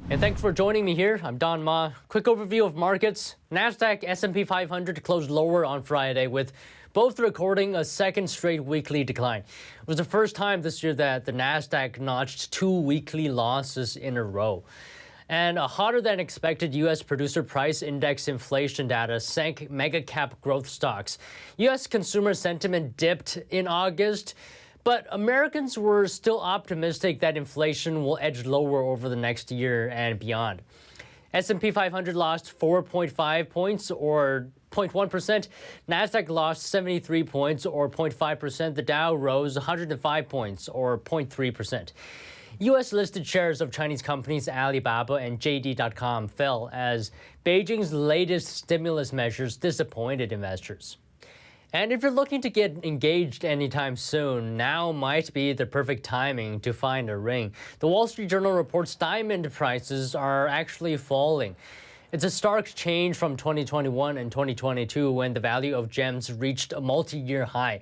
And thanks for joining me here. I'm Don Ma. Quick overview of markets. NASDAQ, S&P 500 closed lower on Friday, with both recording a second straight weekly decline. It was the first time this year that the NASDAQ notched 2 weekly losses in a row. And a hotter than expected U.S. producer price index inflation data sank mega cap growth stocks. U.S. consumer sentiment dipped in August, but Americans were still optimistic that inflation will edge lower over the next year and beyond. S&P 500 lost 4.5 points or 0.1%. NASDAQ lost 73 points or 0.5%. The Dow rose 105 points or 0.3%. U.S.-listed shares of Chinese companies Alibaba and JD.com fell as Beijing's latest stimulus measures disappointed investors. And if you're looking to get engaged anytime soon, now might be the perfect timing to find a ring. The Wall Street Journal reports diamond prices are actually falling. It's a stark change from 2021 and 2022 when the value of gems reached a multi-year high.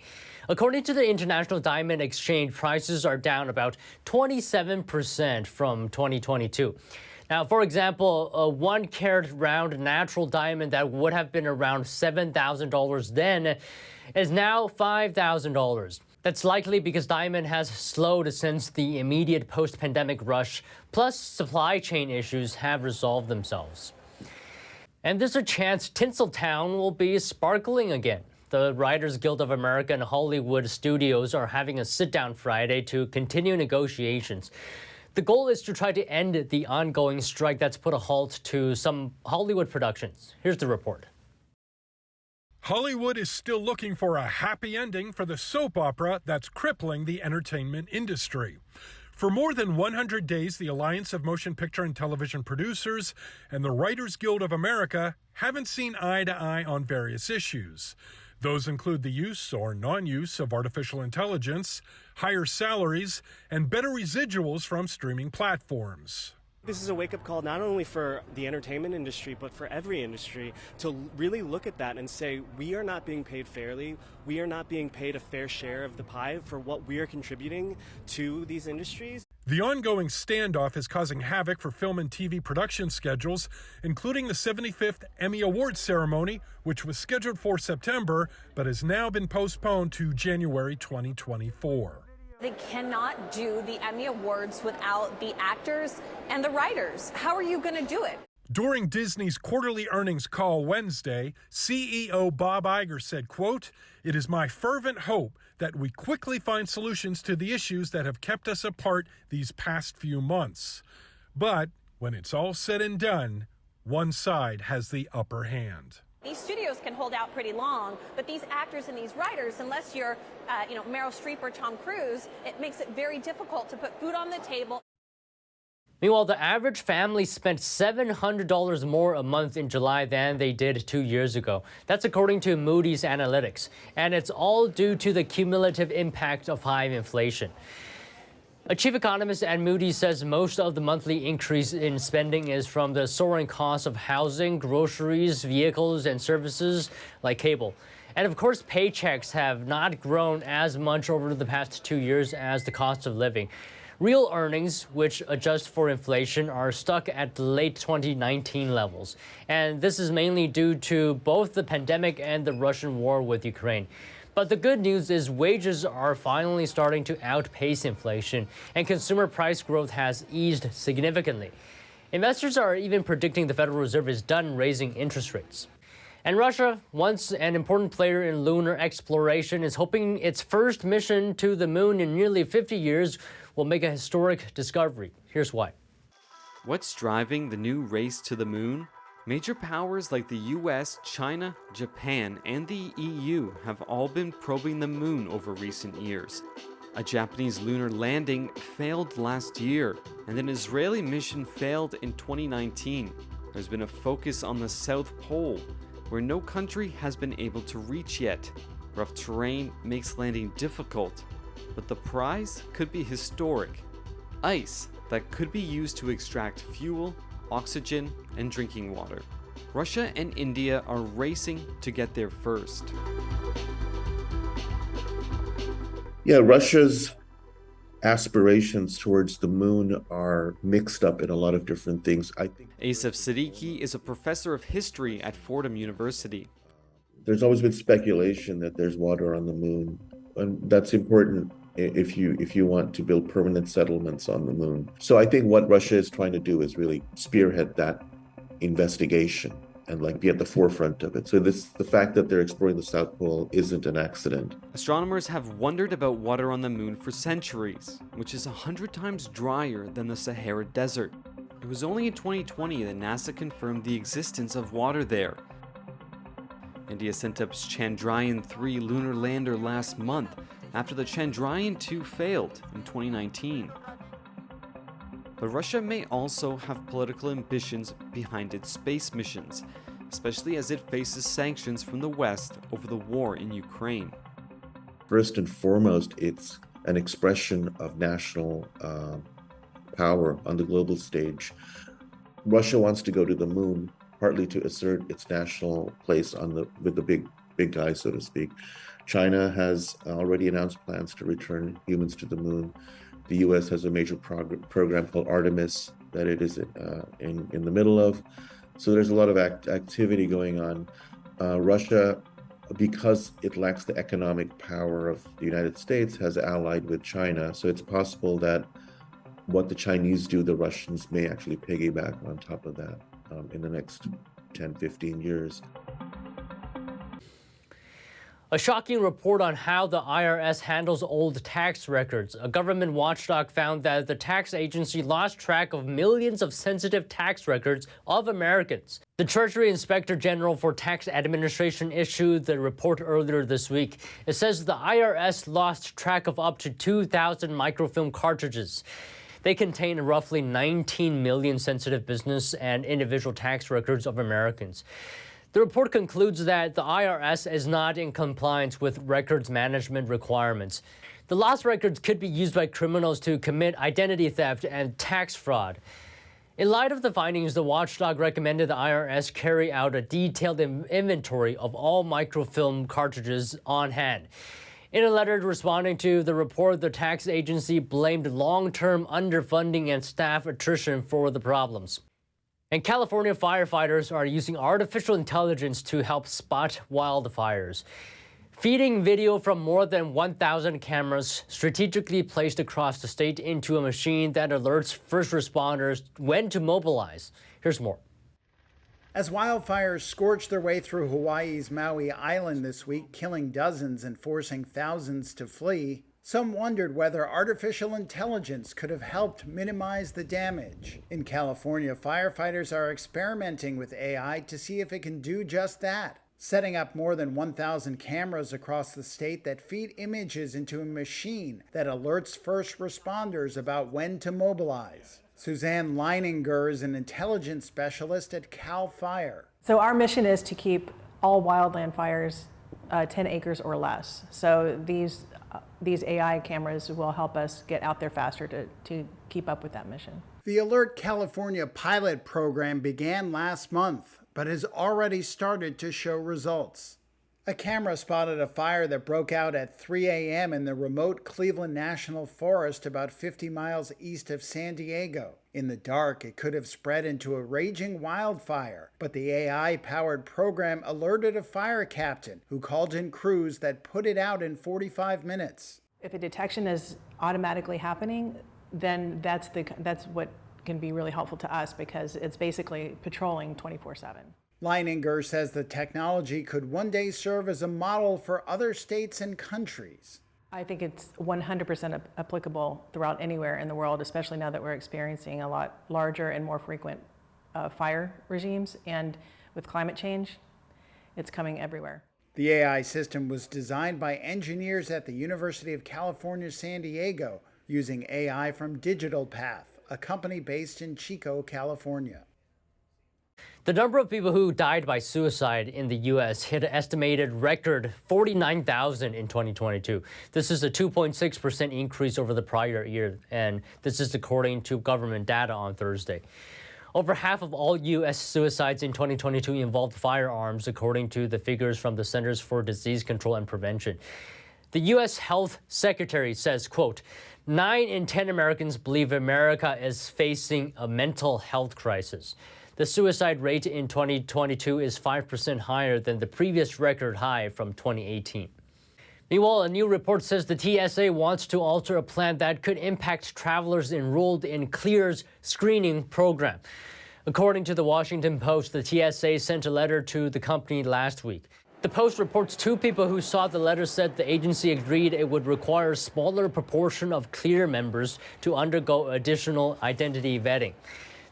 According to the International Diamond Exchange, prices are down about 27% from 2022. Now, for example, a 1-carat round natural diamond that would have been around $7,000 then is now $5,000. That's likely because diamond has slowed since the immediate post-pandemic rush, plus supply chain issues have resolved themselves. And there's a chance Tinseltown will be sparkling again. The Writers Guild of America and Hollywood studios are having a sit-down Friday to continue negotiations. The goal is to try to end the ongoing strike that's put a halt to some Hollywood productions. Here's the report. Hollywood is still looking for a happy ending for the soap opera that's crippling the entertainment industry. For more than 100 days, the Alliance of Motion Picture and Television Producers and the Writers Guild of America haven't seen eye to eye on various issues. Those include the use or non-use of artificial intelligence, higher salaries, and better residuals from streaming platforms. This is a wake-up call not only for the entertainment industry, but for every industry to really look at that and say, we are not being paid fairly. We are not being paid a fair share of the pie for what we are contributing to these industries. The ongoing standoff is causing havoc for film and TV production schedules, including the 75th Emmy Awards ceremony, which was scheduled for September, but has now been postponed to January 2024. They cannot do the Emmy Awards without the actors and the writers. How are you going to do it? During Disney's quarterly earnings call Wednesday, CEO Bob Iger said, quote, "It is my fervent hope that we quickly find solutions to the issues that have kept us apart these past few months. But when it's all said and done, one side has the upper hand." These studios can hold out pretty long, but these actors and these writers, unless you're, Meryl Streep or Tom Cruise, it makes it very difficult to put food on the table. Meanwhile, the average family spent $700 more a month in July than they did 2 years ago. That's according to Moody's Analytics. And it's all due to the cumulative impact of high inflation. A chief economist at Moody's says most of the monthly increase in spending is from the soaring cost of housing, groceries, vehicles, and services like cable. And of course, paychecks have not grown as much over the past 2 years as the cost of living. Real earnings, which adjust for inflation, are stuck at late 2019 levels. And this is mainly due to both the pandemic and the Russian war with Ukraine. But the good news is wages are finally starting to outpace inflation, and consumer price growth has eased significantly. Investors are even predicting the Federal Reserve is done raising interest rates. And Russia, once an important player in lunar exploration, is hoping its first mission to the moon in nearly 50 years will make a historic discovery. Here's why. What's driving the new race to the moon? Major powers like the US, China, Japan, and the EU have all been probing the moon over recent years. A Japanese lunar landing failed last year, and an Israeli mission failed in 2019. There's been a focus on the South Pole, where no country has been able to reach yet. Rough terrain makes landing difficult, but the prize could be historic. Ice that could be used to extract fuel, oxygen, and drinking water. Russia and India are racing to get there first. Yeah, Russia's aspirations towards the moon are mixed up in a lot of different things. I think Asif Siddiqui is a professor of history at Fordham University. there's always been speculation that there's water on the moon, and that's important if you want to build permanent settlements on the moon. So I think what Russia is trying to do is really spearhead that investigation and like be at the forefront of it. So the fact that they're exploring the South Pole isn't an accident. Astronomers have wondered about water on the moon for centuries, which is 100 times drier than the Sahara Desert. It was only in 2020 that NASA confirmed the existence of water there. India sent up its Chandrayaan-3 lunar lander last month after the Chandrayaan-2 failed in 2019. But Russia may also have political ambitions behind its space missions, especially as it faces sanctions from the West over the war in Ukraine. First and foremost, it's an expression of national power on the global stage. Russia wants to go to the moon, partly to assert its national place with the big guys, so to speak. China has already announced plans to return humans to the moon. The U.S. has a major program called Artemis that it is in the middle of. So there's a lot of activity going on. Russia, because it lacks the economic power of the United States, has allied with China. So it's possible that what the Chinese do, the Russians may actually piggyback on top of that in the next 10, 15 years. A shocking report on how the IRS handles old tax records. A government watchdog found that the tax agency lost track of millions of sensitive tax records of Americans. The Treasury Inspector General for Tax Administration issued the report earlier this week. It says the IRS lost track of up to 2,000 microfilm cartridges. They contain roughly 19 million sensitive business and individual tax records of Americans. The report concludes that the IRS is not in compliance with records management requirements. The lost records could be used by criminals to commit identity theft and tax fraud. In light of the findings, the watchdog recommended the IRS carry out a detailed inventory of all microfilm cartridges on hand. In a letter responding to the report, the tax agency blamed long-term underfunding and staff attrition for the problems. And California firefighters are using artificial intelligence to help spot wildfires. Feeding video from more than 1,000 cameras strategically placed across the state into a machine that alerts first responders when to mobilize. Here's more. As wildfires scorched their way through Hawaii's Maui island this week, killing dozens and forcing thousands to flee, some wondered whether artificial intelligence could have helped minimize the damage. In California, firefighters are experimenting with AI to see if it can do just that, setting up more than 1,000 cameras across the state that feed images into a machine that alerts first responders about when to mobilize. Suzanne Leininger is an intelligence specialist at CAL FIRE. So our mission is to keep all wildland fires 10 acres or less. So these AI cameras will help us get out there faster to keep up with that mission. The Alert California pilot program began last month, but has already started to show results. A camera spotted a fire that broke out at 3 a.m. in the remote Cleveland National Forest about 50 miles east of San Diego. In the dark, it could have spread into a raging wildfire, but the AI-powered program alerted a fire captain who called in crews that put it out in 45 minutes. If a detection is automatically happening, then that's what can be really helpful to us because it's basically patrolling 24/7. Leininger says the technology could one day serve as a model for other states and countries. I think it's 100% applicable throughout anywhere in the world, especially now that we're experiencing a lot larger and more frequent fire regimes. And with climate change, it's coming everywhere. The AI system was designed by engineers at the University of California, San Diego, using AI from Digital Path, a company based in Chico, California. The number of people who died by suicide in the U.S. hit an estimated record 49,000 in 2022. This is a 2.6% increase over the prior year, and this is according to government data on Thursday. Over half of all U.S. suicides in 2022 involved firearms, according to the figures from the Centers for Disease Control and Prevention. The U.S. Health Secretary says, quote, 9 in 10 Americans believe America is facing a mental health crisis. The suicide rate in 2022 is 5% higher than the previous record high from 2018. Meanwhile, a new report says the TSA wants to alter a plan that could impact travelers enrolled in CLEAR's screening program. According to the Washington Post, the TSA sent a letter to the company last week. The Post reports 2 people who saw the letter said the agency agreed it would require a smaller proportion of CLEAR members to undergo additional identity vetting.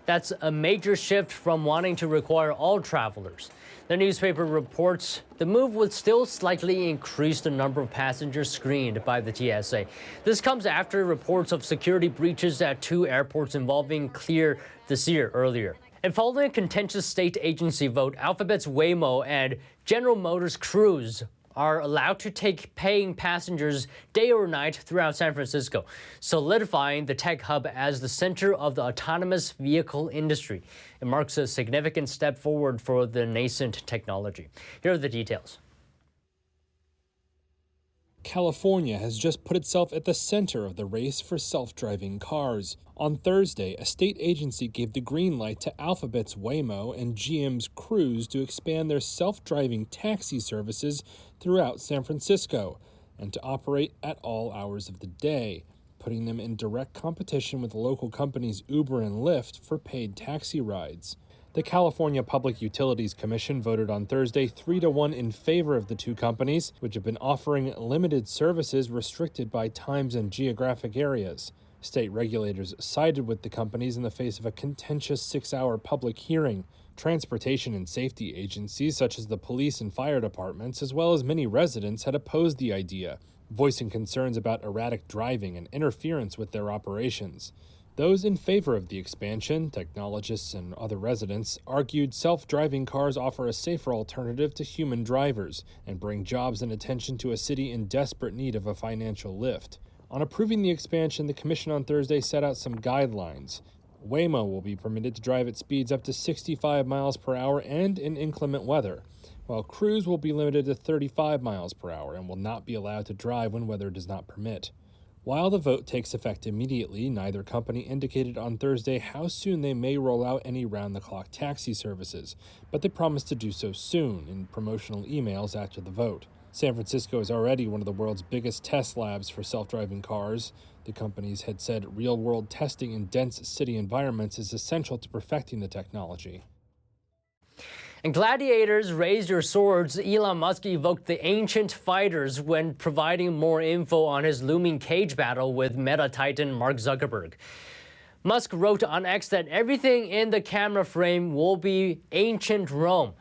That's a major shift from wanting to require all travelers. The newspaper reports the move would still slightly increase the number of passengers screened by the TSA. This comes after reports of security breaches at 2 airports involving CLEAR this year earlier. And following a contentious state agency vote, Alphabet's Waymo and General Motors Cruise are allowed to take paying passengers day or night throughout San Francisco, solidifying the tech hub as the center of the autonomous vehicle industry. It marks a significant step forward for the nascent technology. Here are the details. California has just put itself at the center of the race for self-driving cars. On Thursday, a state agency gave the green light to Alphabet's Waymo and GM's Cruise to expand their self-driving taxi services throughout San Francisco and to operate at all hours of the day, putting them in direct competition with local companies Uber and Lyft for paid taxi rides. The California Public Utilities Commission voted on Thursday 3-1 in favor of the 2 companies, which have been offering limited services restricted by times and geographic areas. State regulators sided with the companies in the face of a contentious 6-hour public hearing. Transportation and safety agencies, such as the police and fire departments, as well as many residents, had opposed the idea, voicing concerns about erratic driving and interference with their operations. Those in favor of the expansion, technologists and other residents, argued self-driving cars offer a safer alternative to human drivers and bring jobs and attention to a city in desperate need of a financial lift. On approving the expansion, the commission on Thursday set out some guidelines. Waymo will be permitted to drive at speeds up to 65 miles per hour and in inclement weather, while Cruise will be limited to 35 miles per hour and will not be allowed to drive when weather does not permit. While the vote takes effect immediately, neither company indicated on Thursday how soon they may roll out any round-the-clock taxi services, but they promised to do so soon in promotional emails after the vote. San Francisco is already one of the world's biggest test labs for self-driving cars. The companies had said real-world testing in dense city environments is essential to perfecting the technology. And gladiators, raise your swords. Elon Musk evoked the ancient fighters when providing more info on his looming cage battle with Meta titan Mark Zuckerberg. Musk wrote on X that everything in the camera frame will be ancient Rome.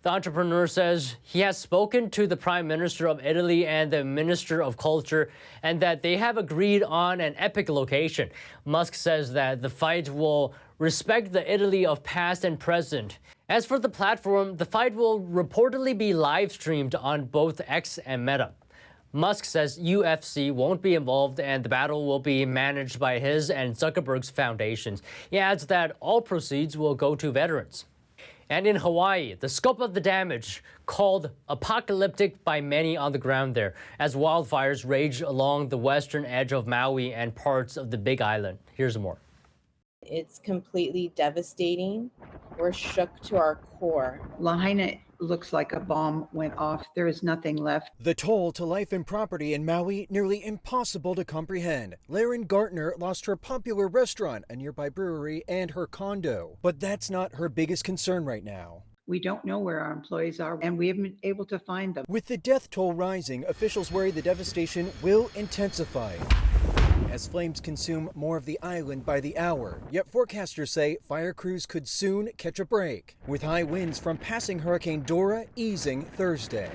The entrepreneur says he has spoken to the Prime Minister of Italy and the Minister of Culture and that they have agreed on an epic location. Musk says that the fight will respect the Italy of past and present. As for the platform, the fight will reportedly be live streamed on both X and Meta. Musk says UFC won't be involved and the battle will be managed by his and Zuckerberg's foundations. He adds that all proceeds will go to veterans. And in Hawaii, the scope of the damage called apocalyptic by many on the ground there as wildfires rage along the western edge of Maui and parts of the Big Island. Here's more. It's completely devastating. We're shook to our core. Lahaina looks like a bomb went off. There is nothing left. The toll to life and property in Maui nearly impossible to comprehend. Laren Gartner lost her popular restaurant, a nearby brewery, and her condo. But that's not her biggest concern right now. We don't know where our employees are, and we haven't been able to find them. With the death toll rising, officials worry the devastation will intensify as flames consume more of the island by the hour. Yet forecasters say fire crews could soon catch a break, with high winds from passing Hurricane Dora easing Thursday.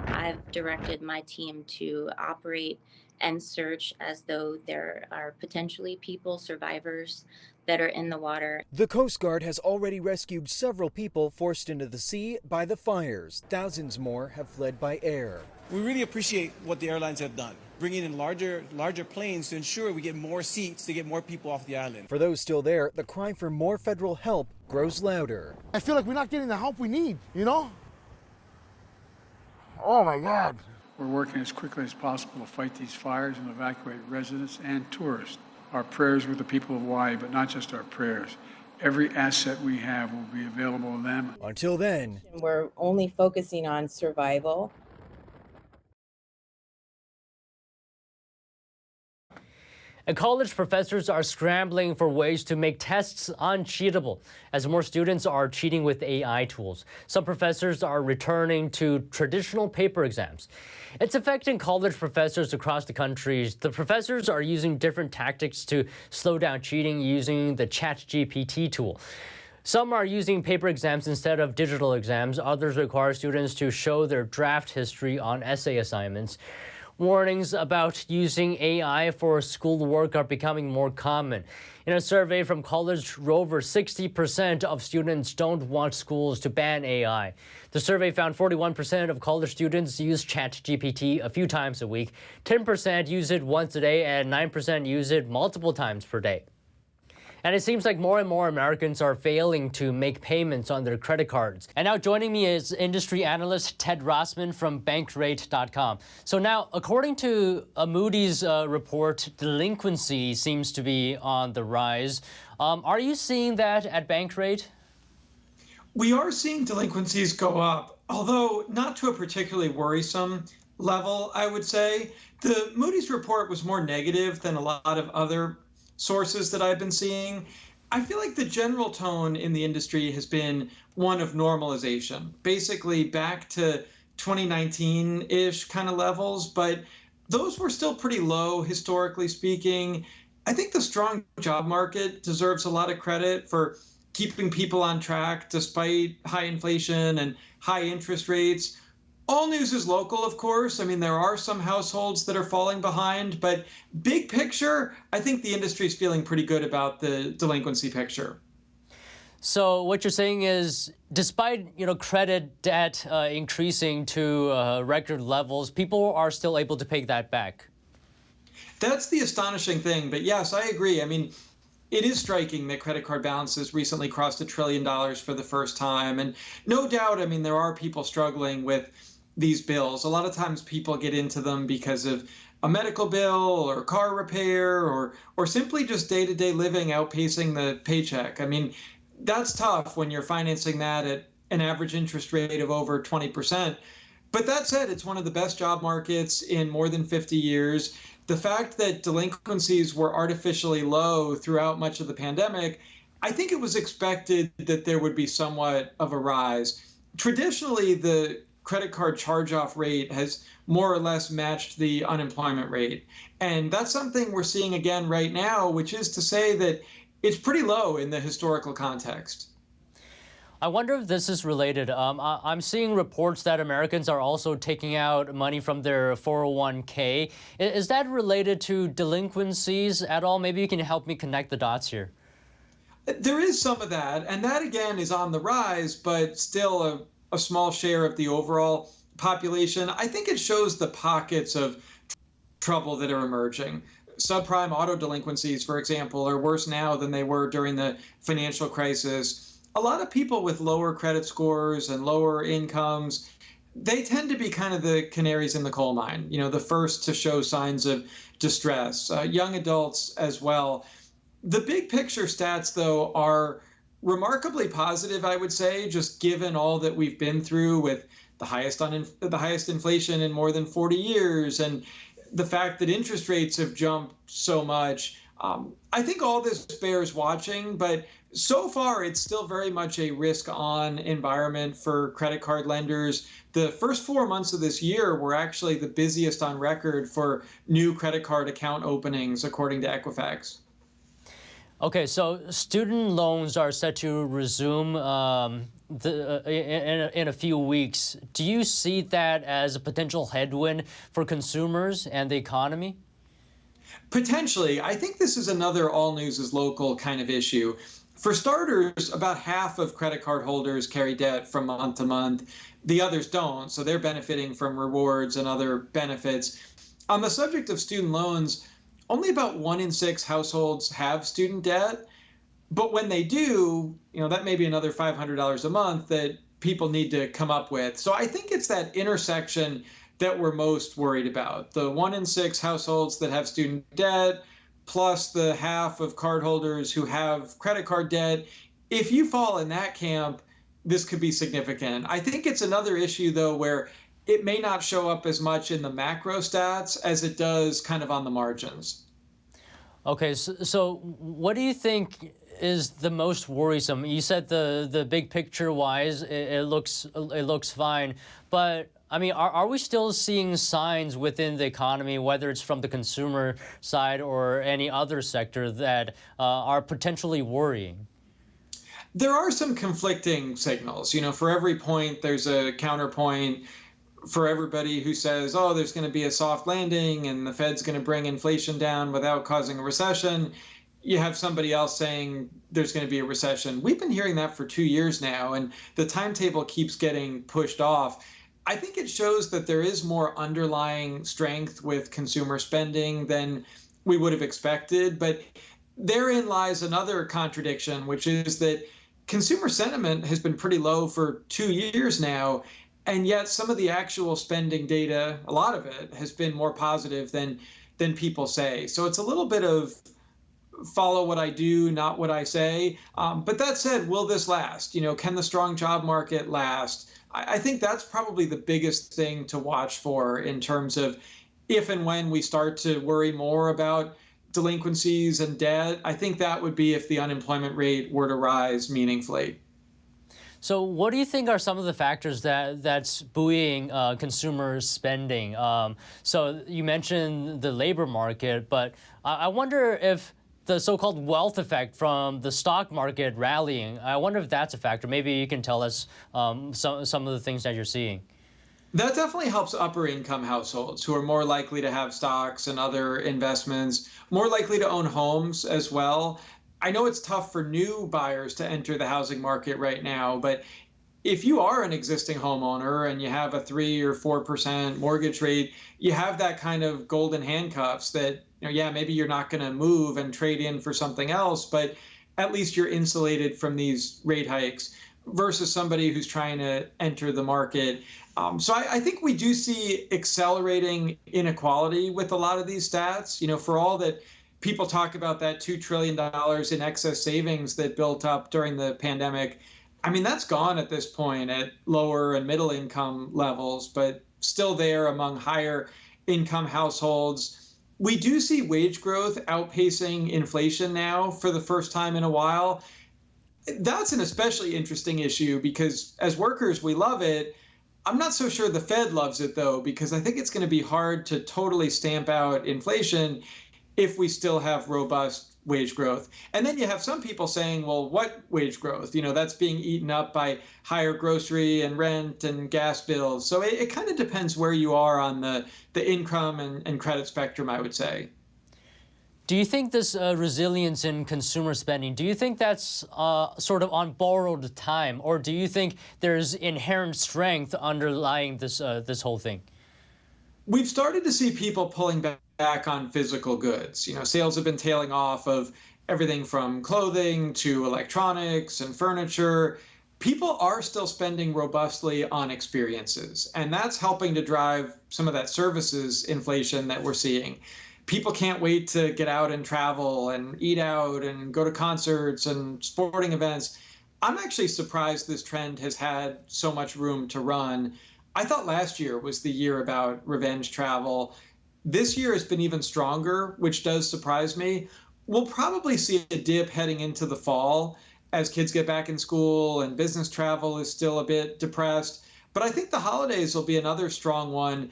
I've directed my team to operate and search as though there are potentially people, survivors, that are in the water. The Coast Guard has already rescued several people forced into the sea by the fires. Thousands more have fled by air. We really appreciate what the airlines have done, bringing in larger planes to ensure we get more seats to get more people off the island. For those still there, the cry for more federal help grows louder. I feel like we're not getting the help we need, you know? Oh my God. We're working as quickly as possible to fight these fires and evacuate residents and tourists. Our prayers with the people of Hawaii, but not just our prayers. Every asset we have will be available to them. Until then, we're only focusing on survival. And college professors are scrambling for ways to make tests uncheatable as more students are cheating with AI tools. Some professors are returning to traditional paper exams. It's affecting college professors across the country. The professors are using different tactics to slow down cheating using the ChatGPT tool. Some are using paper exams instead of digital exams. Others require students to show their draft history on essay assignments. Warnings about using AI for schoolwork are becoming more common. In a survey from College Rover, 60% of students don't want schools to ban AI. The survey found 41% of college students use ChatGPT a few times a week, 10% use it once a day, and 9% use it multiple times per day. And it seems like more and more Americans are failing to make payments on their credit cards. And now joining me is industry analyst Ted Rossman from Bankrate.com. So now, according to a Moody's report, delinquency seems to be on the rise. Are you seeing that at Bankrate? We are seeing delinquencies go up, although not to a particularly worrisome level, I would say. The Moody's report was more negative than a lot of other sources that I've been seeing. I feel like the general tone in the industry has been one of normalization, basically back to 2019-ish kind of levels, but those were still pretty low historically speaking. I think the strong job market deserves a lot of credit for keeping people on track despite high inflation and high interest rates. All news is local, of course. I mean, there are some households that are falling behind, but big picture, I think the industry is feeling pretty good about the delinquency picture. So what you're saying is, despite credit debt increasing to record levels, people are still able to pay that back. That's the astonishing thing. But yes, I agree. I mean, it is striking that credit card balances recently crossed $1 trillion for the first time. And no doubt, I mean, there are people struggling with these bills. A lot of times people get into them because of a medical bill or car repair or simply just day-to-day living outpacing the paycheck. I mean, that's tough when you're financing that at an average interest rate of over 20%. But that said, it's one of the best job markets in more than 50 years. The fact that delinquencies were artificially low throughout much of the pandemic, I think it was expected that there would be somewhat of a rise. Traditionally, the credit card charge-off rate has more or less matched the unemployment rate. And that's something we're seeing again right now, which is to say that it's pretty low in the historical context. I wonder if this is related. I'm seeing reports that Americans are also taking out money from their 401k. Is that related to delinquencies at all? Maybe you can help me connect the dots here. There is some of that, and that again is on the rise, but still a small share of the overall population. I think it shows the pockets of trouble that are emerging. Subprime auto delinquencies, for example, are worse now than they were during the financial crisis. A lot of people with lower credit scores and lower incomes, they tend to be kind of the canaries in the coal mine, the first to show signs of distress. Young adults as well. The big picture stats, though, are remarkably positive, I would say, just given all that we've been through with the highest inflation in more than 40 years and the fact that interest rates have jumped so much. I think all this bears watching, but so far it's still very much a risk-on environment for credit card lenders. The first 4 months of this year were actually the busiest on record for new credit card account openings, according to Equifax. Okay, so student loans are set to resume in a few weeks. Do you see that as a potential headwind for consumers and the economy? Potentially. I think this is another all news is local kind of issue. For starters, about half of credit card holders carry debt from month to month. The others don't, so they're benefiting from rewards and other benefits. On the subject of student loans, only about 1 in 6 households have student debt. But when they do, that may be another $500 a month that people need to come up with. So I think it's that intersection that we're most worried about. The 1 in 6 households that have student debt, plus the half of cardholders who have credit card debt. If you fall in that camp, this could be significant. I think it's another issue, though, where it may not show up as much in the macro stats as it does kind of on the margins. Okay, so what do you think is the most worrisome? You said the big picture wise, it looks fine, but I mean, are we still seeing signs within the economy, whether it's from the consumer side or any other sector, that are potentially worrying? There are some conflicting signals. You know, for every point, there's a counterpoint. For everybody who says, oh, there's going to be a soft landing and the Fed's going to bring inflation down without causing a recession, you have somebody else saying there's going to be a recession. We've been hearing that for 2 years now, and the timetable keeps getting pushed off. I think it shows that there is more underlying strength with consumer spending than we would have expected. But therein lies another contradiction, which is that consumer sentiment has been pretty low for 2 years now. And yet some of the actual spending data, a lot of it, has been more positive than people say. So it's a little bit of follow what I do, not what I say. But that said, will this last? You know, can the strong job market last? I think that's probably the biggest thing to watch for in terms of if and when we start to worry more about delinquencies and debt. I think that would be if the unemployment rate were to rise meaningfully. So what do you think are some of the factors that's buoying consumer spending? So you mentioned the labor market, but I wonder if the so-called wealth effect from the stock market rallying, I wonder if that's a factor. Maybe you can tell us some of the things that you're seeing. That definitely helps upper income households who are more likely to have stocks and other investments, more likely to own homes as well. I know it's tough for new buyers to enter the housing market right now, but if you are an existing homeowner and you have a 3 or 4% mortgage rate, you have that kind of golden handcuffs that, you know, yeah, maybe you're not going to move and trade in for something else, but at least you're insulated from these rate hikes versus somebody who's trying to enter the market. So I think we do see accelerating inequality with a lot of these stats. You know, for all that people talk about that $2 trillion in excess savings that built up during the pandemic, I mean, that's gone at this point at lower and middle income levels, but still there among higher income households. We do see wage growth outpacing inflation now for the first time in a while. That's an especially interesting issue because as workers, we love it. I'm not so sure the Fed loves it, though, because I think it's going to be hard to totally stamp out inflation if we still have robust wage growth. And then you have some people saying, well, what wage growth? You know, that's being eaten up by higher grocery and rent and gas bills. So it kind of depends where you are on the income and credit spectrum, I would say. Do you think this resilience in consumer spending, do you think that's sort of on borrowed time, or do you think there's inherent strength underlying this whole thing? We've started to see people pulling back on physical goods. You know, sales have been tailing off of everything from clothing to electronics and furniture. People are still spending robustly on experiences, and that's helping to drive some of that services inflation that we're seeing. People can't wait to get out and travel and eat out and go to concerts and sporting events. I'm actually surprised this trend has had so much room to run. I thought last year was the year about revenge travel. This year has been even stronger, which does surprise me. We'll probably see a dip heading into the fall as kids get back in school and business travel is still a bit depressed. But I think the holidays will be another strong one.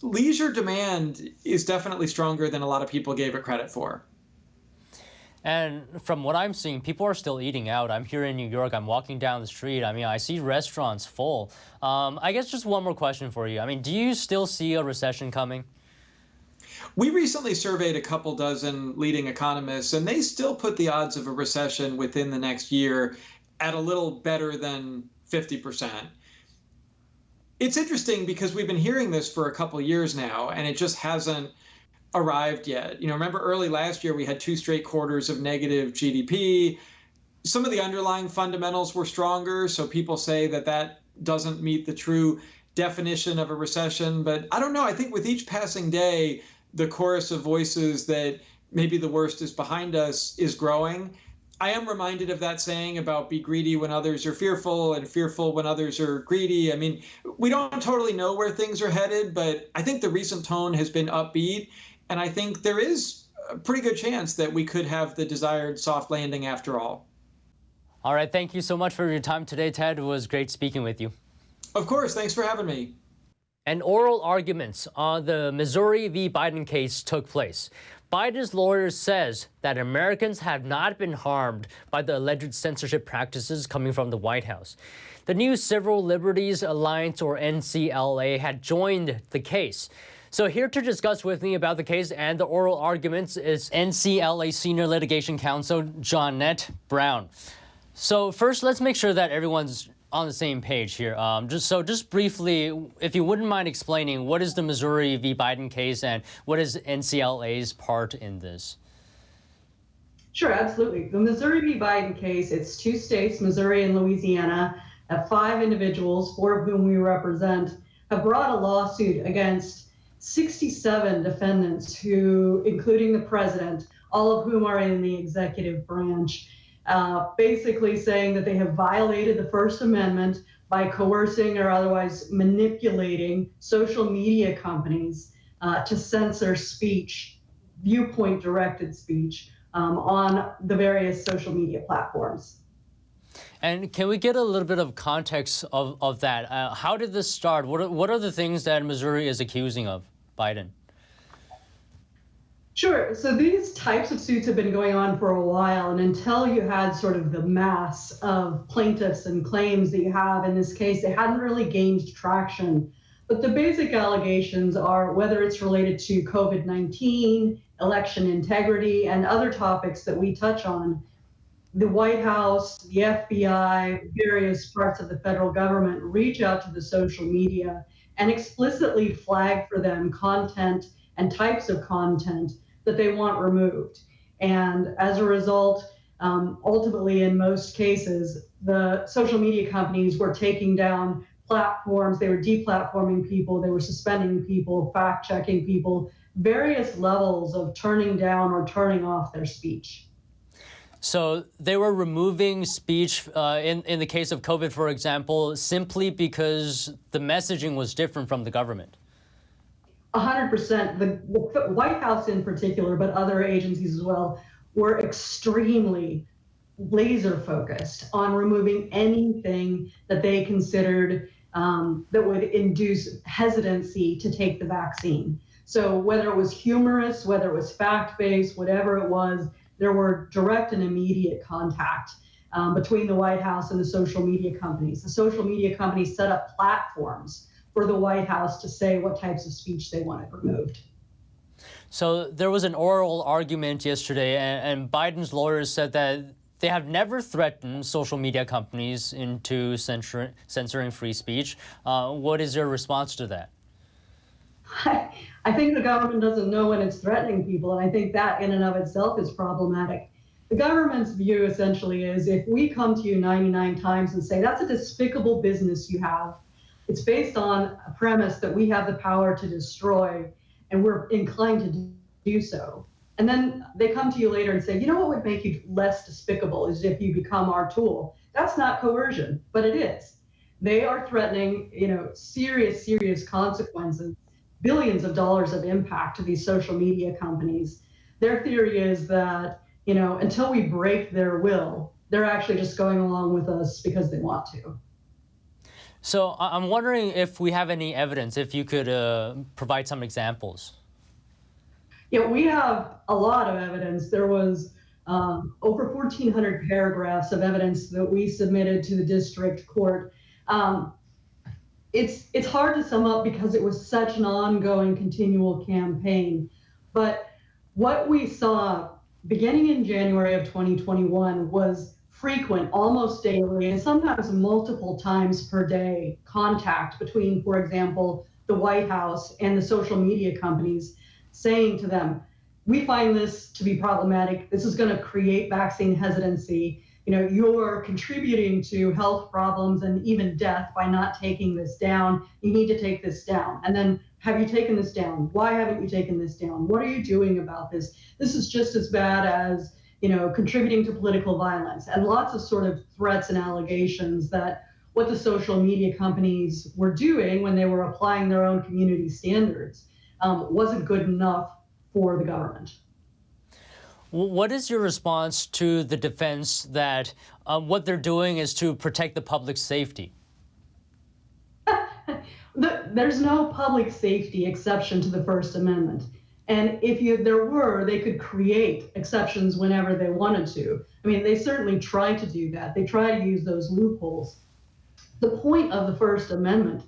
Leisure demand is definitely stronger than a lot of people gave it credit for. And from what I'm seeing, people are still eating out. I'm here in New York. I'm walking down the street. I mean, I see restaurants full. I guess just one more question for you. I mean, do you still see a recession coming? We recently surveyed a couple dozen leading economists, and they still put the odds of a recession within the next year at a little better than 50%. It's interesting because we've been hearing this for a couple years now, and it just hasn't arrived yet. You know, remember early last year, we had 2 straight quarters of negative GDP. Some of the underlying fundamentals were stronger, so people say that that doesn't meet the true definition of a recession. But I don't know. I think with each passing day, the chorus of voices that maybe the worst is behind us is growing. I am reminded of that saying about be greedy when others are fearful and fearful when others are greedy. I mean, we don't totally know where things are headed, but I think the recent tone has been upbeat. And I think there is a pretty good chance that we could have the desired soft landing after all. All right. Thank you so much for your time today, Ted. It was great speaking with you. Of course. Thanks for having me. And oral arguments on the Missouri v. Biden case took place. Biden's lawyer says that Americans have not been harmed by the alleged censorship practices coming from the White House. The new Civil Liberties Alliance, or NCLA, had joined the case. So here to discuss with me about the case and the oral arguments is NCLA Senior Litigation Counsel Johnette Brown. So first, let's make sure that everyone's on the same page here. Just briefly, if you wouldn't mind explaining, what is the Missouri v. Biden case and what is NCLA's part in this? Sure, absolutely. The Missouri v. Biden case, it's two states, Missouri and Louisiana, 5 individuals, 4 of whom we represent, have brought a lawsuit against 67 defendants who, including the president, all of whom are in the executive branch, basically saying that they have violated the First Amendment by coercing or otherwise manipulating social media companies to censor speech, viewpoint-directed speech, on the various social media platforms. And can we get a little bit of context of that? How did this start? What are the things that Missouri is accusing of Biden? Sure. So these types of suits have been going on for a while, and until you had sort of the mass of plaintiffs and claims that you have in this case, they hadn't really gained traction. But the basic allegations are whether it's related to COVID-19, election integrity, and other topics that we touch on. The White House, the FBI, various parts of the federal government reach out to the social media and explicitly flag for them content and types of content that they want removed. And as a result, ultimately in most cases, the social media companies were taking down platforms, they were deplatforming people, they were suspending people, fact-checking people, various levels of turning down or turning off their speech. So they were removing speech in the case of COVID, for example, simply because the messaging was different from the government. 100%. The White House in particular, but other agencies as well, were extremely laser focused on removing anything that they considered that would induce hesitancy to take the vaccine. So whether it was humorous, whether it was fact-based, whatever it was, there were direct and immediate contact between the White House and the social media companies. The social media companies set up platforms for the White House to say what types of speech they wanted removed. So there was an oral argument yesterday, and Biden's lawyers said that they have never threatened social media companies into censoring free speech. What is your response to that? I think the government doesn't know when it's threatening people, and I think that in and of itself is problematic. The government's view essentially is if we come to you 99 times and say, that's a despicable business you have, it's based on a premise that we have the power to destroy, and we're inclined to do so. And then they come to you later and say, you know what would make you less despicable is if you become our tool. That's not coercion, but it is. They are threatening, serious consequences, billions of dollars of impact to these social media companies. Their theory is that, until we break their will, they're actually just going along with us because they want to. So I'm wondering if we have any evidence, if you could provide some examples. Yeah, we have a lot of evidence. There was over 1,400 paragraphs of evidence that we submitted to the district court. It's hard to sum up because it was such an ongoing, continual campaign. But what we saw beginning in January of 2021 was frequent, almost daily, and sometimes multiple times per day, contact between, for example, the White House and the social media companies, saying to them, we find this to be problematic. This is going to create vaccine hesitancy. you're contributing to health problems and even death by not taking this down. You need to take this down. And then, have you taken this down? Why haven't you taken this down? What are you doing about this? This is just as bad as, contributing to political violence, and lots of sort of threats and allegations that what the social media companies were doing when they were applying their own community standards wasn't good enough for the government. What is your response to the defense that what they're doing is to protect the public's safety? There's no public safety exception to the First Amendment. And if there were, they could create exceptions whenever they wanted to. I mean, they certainly try to do that. They try to use those loopholes. The point of the First Amendment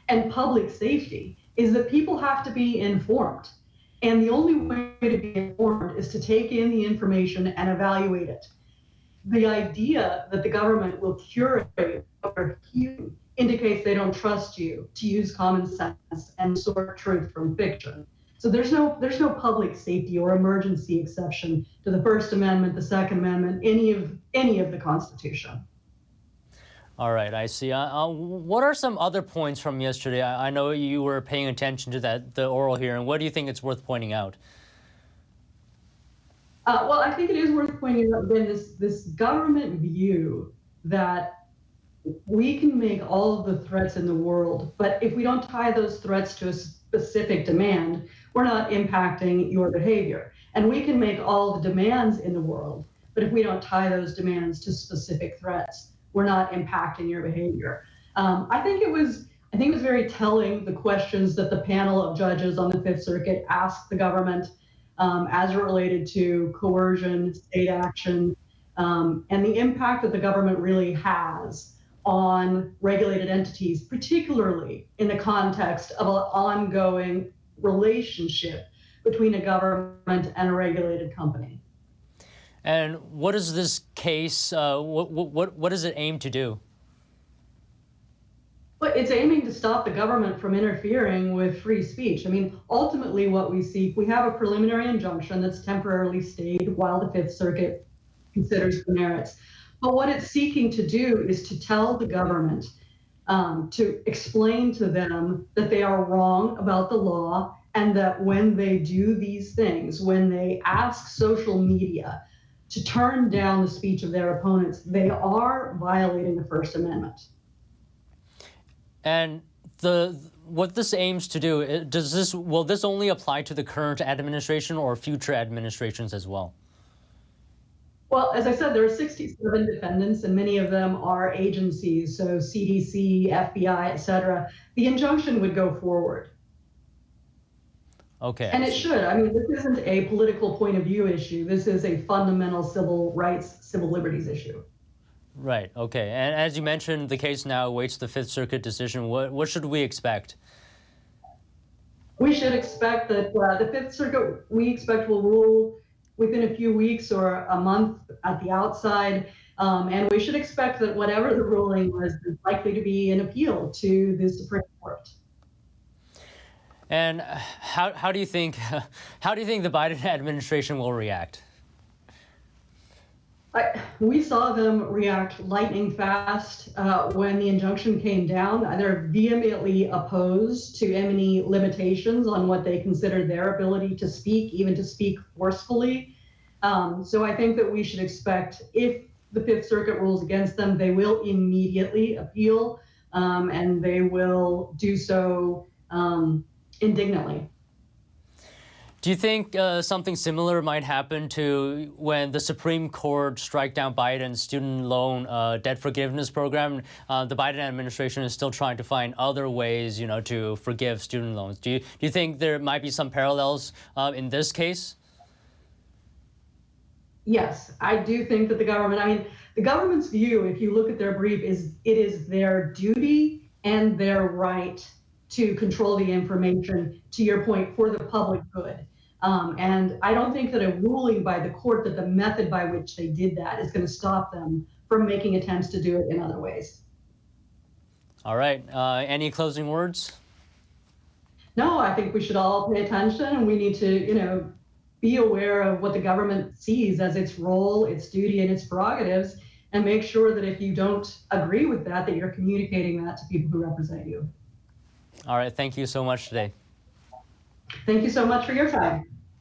and public safety is that people have to be informed. And the only way to be informed is to take in the information and evaluate it. The idea that the government will curate or you indicates they don't trust you to use common sense and sort truth from fiction. So there's no public safety or emergency exception to the First Amendment, the Second Amendment, any of the Constitution. All right, I see. What are some other points from yesterday? I know you were paying attention to the oral hearing. What do you think it's worth pointing out? Well, I think it is worth pointing out again this government view that we can make all of the threats in the world, but if we don't tie those threats to a specific demand, we're not impacting your behavior. And we can make all the demands in the world, but if we don't tie those demands to specific threats, we're not impacting your behavior. I think it was very telling, the questions that the panel of judges on the Fifth Circuit asked the government as it related to coercion, state action, and the impact that the government really has on regulated entities, particularly in the context of an ongoing relationship between a government and a regulated company. And what is this case, what does it aim to do? But it's aiming to stop the government from interfering with free speech. I mean, ultimately what we seek, we have a preliminary injunction that's temporarily stayed while the Fifth Circuit considers the merits. But what it's seeking to do is to tell the government, to explain to them that they are wrong about the law, and that when they do these things, when they ask social media to turn down the speech of their opponents, they are violating the First Amendment. And what this aims to do, will this only apply to the current administration or future administrations as well? Well, as I said, there are 67 defendants, and many of them are agencies, so CDC, FBI, et cetera. The injunction would go forward. Okay. And it should. I mean, this isn't a political point of view issue. This is a fundamental civil rights, civil liberties issue. Right. Okay. And as you mentioned, the case now awaits the Fifth Circuit decision. What should we expect? We should expect that the Fifth Circuit, we expect, will rule within a few weeks or a month at the outside. And we should expect that whatever the ruling was, is likely to be an appeal to the Supreme Court. And how do you think the Biden administration will react? We saw them react lightning fast when the injunction came down. They're vehemently opposed to any limitations on what they consider their ability to speak, even to speak forcefully. So I think that we should expect, if the Fifth Circuit rules against them, they will immediately appeal, and they will do so indignantly. Do you think something similar might happen to when the Supreme Court strike down Biden's student loan debt forgiveness program? The Biden administration is still trying to find other ways, to forgive student loans. Do you think there might be some parallels in this case? Yes, I do think that the government's view, if you look at their brief, is it is their duty and their right to control the information, to your point, for the public good. And I don't think that a ruling by the court that the method by which they did that is going to stop them from making attempts to do it in other ways. All right. Any closing words? No, I think we should all pay attention, and we need to, be aware of what the government sees as its role, its duty, and its prerogatives, and make sure that if you don't agree with that, that you're communicating that to people who represent you. All right, thank you so much today. Thank you so much for your time.